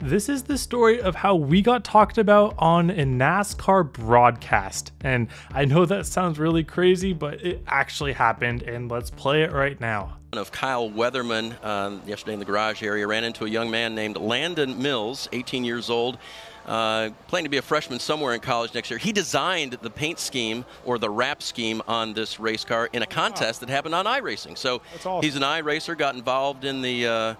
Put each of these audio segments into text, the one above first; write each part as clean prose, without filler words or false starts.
This is the story of how we got talked about on a NASCAR broadcast. And I know that sounds really crazy, but it actually happened, and let's play it right now. Of Kyle Weatherman yesterday in the garage area ran into a young man named Landon Mills, 18 years old, planning to be a freshman somewhere in college next year. He designed the paint scheme or the wrap scheme on this race car in a contest that happened on iRacing. So awesome. He's an iRacer, got involved in the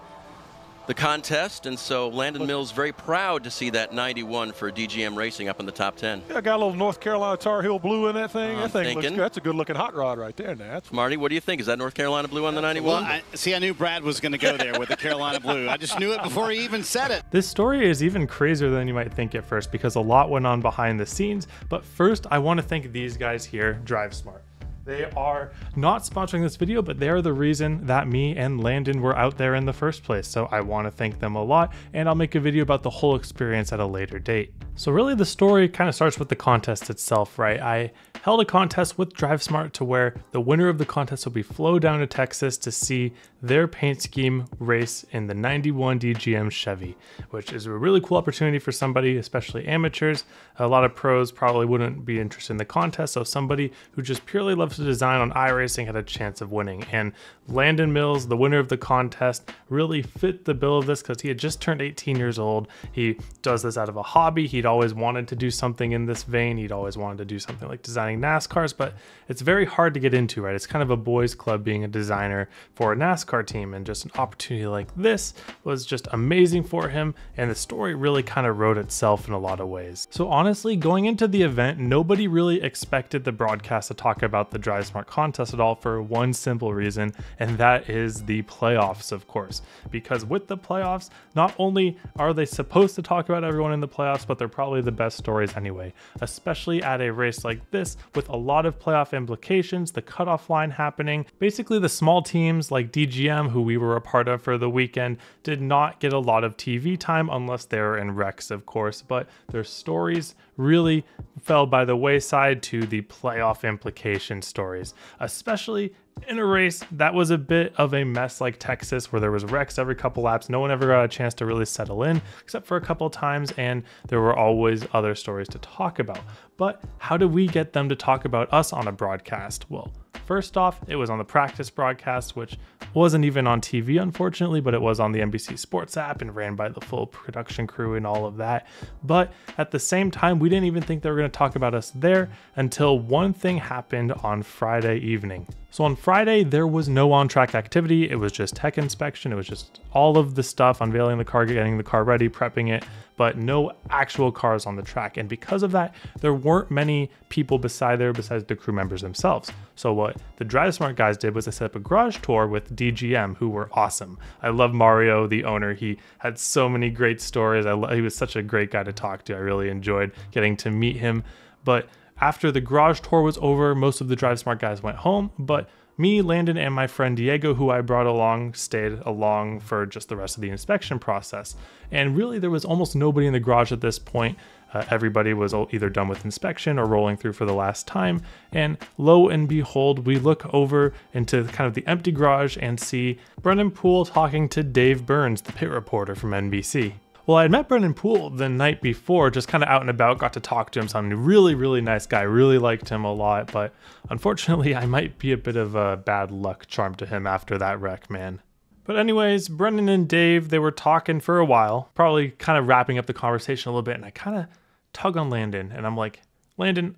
contest, and so Landon Mills very proud to see that 91 for DGM Racing up in the top 10. Yeah, got a little North Carolina Tar Heel blue in that thing. That thing looks good. That's a good-looking hot rod right there, Nats. Marty, what do you think? Is that North Carolina blue on the 91? Well, I knew Brad was going to go there with the Carolina blue. I just knew it before he even said it. This story is even crazier than you might think at first because a lot went on behind the scenes. But first, I want to thank these guys here, Drive Smart. They are not sponsoring this video, but they are the reason that me and Landon were out there in the first place. So I want to thank them a lot, and I'll make a video about the whole experience at a later date. So really the story kind of starts with the contest itself, right? I held a contest with Drive Smart to where the winner of the contest will be flown down to Texas to see their paint scheme race in the 91 DGM Chevy, which is a really cool opportunity for somebody, especially amateurs. A lot of pros probably wouldn't be interested in the contest, so somebody who just purely loves to design on iRacing had a chance of winning. And Landon Mills, the winner of the contest, really fit the bill of this because he had just turned 18 years old. He does this out of a hobby. He'd always wanted to do something in this vein. He'd always wanted to do something like designing NASCARs, but it's very hard to get into, right? It's kind of a boys club being a designer for a NASCAR team, and just an opportunity like this was just amazing for him, and the story really kind of wrote itself in a lot of ways. So honestly, going into the event, nobody really expected the broadcast to talk about the Drive Smart contest at all for one simple reason, and that is the playoffs, of course. Because with the playoffs, not only are they supposed to talk about everyone in the playoffs, but they're probably the best stories anyway, especially at a race like this with a lot of playoff implications, the cutoff line happening. Basically, the small teams like DGM, who we were a part of for the weekend, did not get a lot of TV time unless they were in wrecks, of course, but their stories really fell by the wayside to the playoff implication stories, especially in a race that was a bit of a mess like Texas, where there was wrecks every couple laps. No one ever got a chance to really settle in except for a couple of times, and there were always other stories to talk about. But how do we get them to talk about us on a broadcast? Well, first off, it was on the practice broadcast, which wasn't even on TV, unfortunately, but it was on the NBC Sports app and ran by the full production crew and all of that. But at the same time, we didn't even think they were going to talk about us there until one thing happened on Friday evening. So on Friday, there was no on-track activity. It was just tech inspection. It was just all of the stuff, unveiling the car, getting the car ready, prepping it, but no actual cars on the track. And because of that, there weren't many people besides the crew members themselves. So what the Drive Smart guys did was they set up a garage tour with DGM, who were awesome. I love Mario, the owner. He had so many great stories. He was such a great guy to talk to. I really enjoyed getting to meet him. But after the garage tour was over, most of the Drive Smart guys went home, but me, Landon, and my friend Diego, who I brought along, stayed along for just the rest of the inspection process. And really, there was almost nobody in the garage at this point. Everybody was either done with inspection or rolling through for the last time. And lo and behold, we look over into kind of the empty garage and see Brennan Poole talking to Dave Burns, the pit reporter from NBC. Well, I had met Brennan Poole the night before, just kind of out and about, got to talk to him. Something really, really nice guy, really liked him a lot, but unfortunately I might be a bit of a bad luck charm to him after that wreck, man. But anyways, Brendan and Dave, they were talking for a while, probably kind of wrapping up the conversation a little bit, and I kind of tug on Landon, and I'm like, Landon,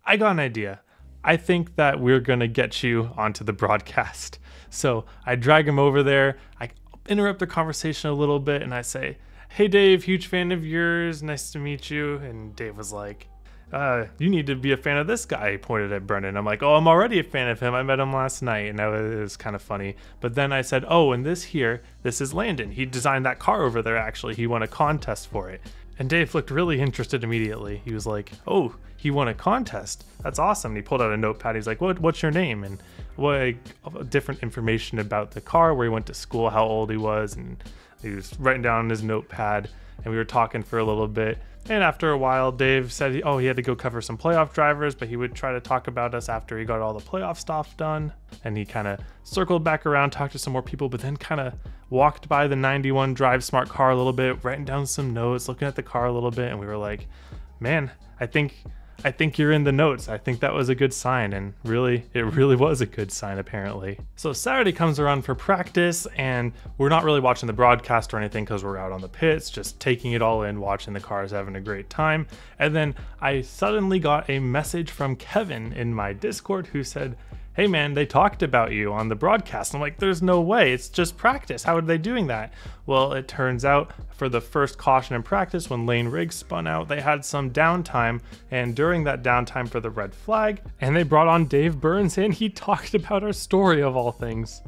I got an idea. I think that we're gonna get you onto the broadcast. So I drag him over there, I interrupt the conversation a little bit, and I say, hey Dave, huge fan of yours, nice to meet you. And Dave was like, you need to be a fan of this guy. He pointed at Brendan. I'm like, oh, I'm already a fan of him. I met him last night, and it was kind of funny. But then I said, oh, and this is Landon. He designed that car over there, actually. He won a contest for it. And Dave looked really interested immediately. He was like, oh, he won a contest. That's awesome. And he pulled out a notepad. He's like, what's your name? And different information about the car, where he went to school, how old he was, and he was writing down on his notepad, and we were talking for a little bit. And after a while, Dave said, he had to go cover some playoff drivers, but he would try to talk about us after he got all the playoff stuff done. And he kind of circled back around, talked to some more people, but then kind of walked by the 91 Drive Smart car a little bit, writing down some notes, looking at the car a little bit. And we were like, man, I think you're in the notes. I think that was a good sign, and it really was a good sign apparently. So Saturday comes around for practice, and we're not really watching the broadcast or anything because we're out on the pits, just taking it all in, watching the cars, having a great time. And then I suddenly got a message from Kevin in my Discord who said, hey man, they talked about you on the broadcast. I'm like, there's no way, it's just practice. How are they doing that? Well, it turns out for the first caution in practice, when Lane Riggs spun out, they had some downtime, and during that downtime for the red flag, and they brought on Dave Burns and he talked about our story of all things.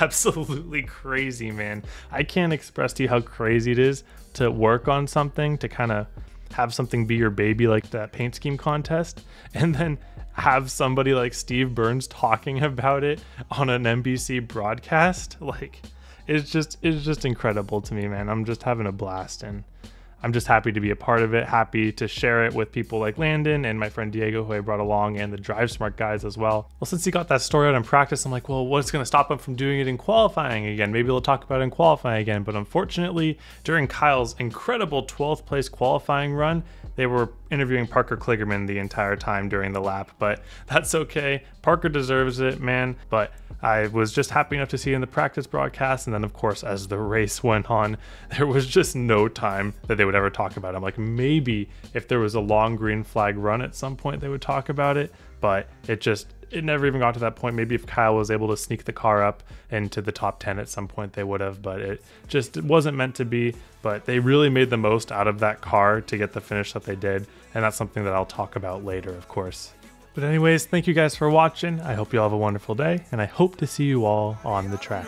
Absolutely crazy, man. I can't express to you how crazy it is to work on something, to kind of have something be your baby like that paint scheme contest, and then have somebody like Steve Burns talking about it on an NBC broadcast. Like, it's just incredible to me, man. I'm just having a blast, and I'm just happy to be a part of it, happy to share it with people like Landon and my friend Diego, who I brought along, and the Drive Smart guys as well. Well, since he got that story out in practice, I'm like, well, what's going to stop him from doing it in qualifying again? Maybe we'll talk about it in qualifying again. But unfortunately, during Kyle's incredible 12th place qualifying run, they were interviewing Parker Kligerman the entire time during the lap, but that's okay. Parker deserves it, man. But I was just happy enough to see it in the practice broadcast. And then, of course, as the race went on, there was just no time that they would ever talk about it. I'm like, maybe if there was a long green flag run at some point, they would talk about it. But it never even got to that point. Maybe if Kyle was able to sneak the car up into the top 10 at some point, they would have, but it wasn't meant to be. But they really made the most out of that car to get the finish that they did. And that's something that I'll talk about later, of course. But anyways, thank you guys for watching. I hope you all have a wonderful day, and I hope to see you all on the track.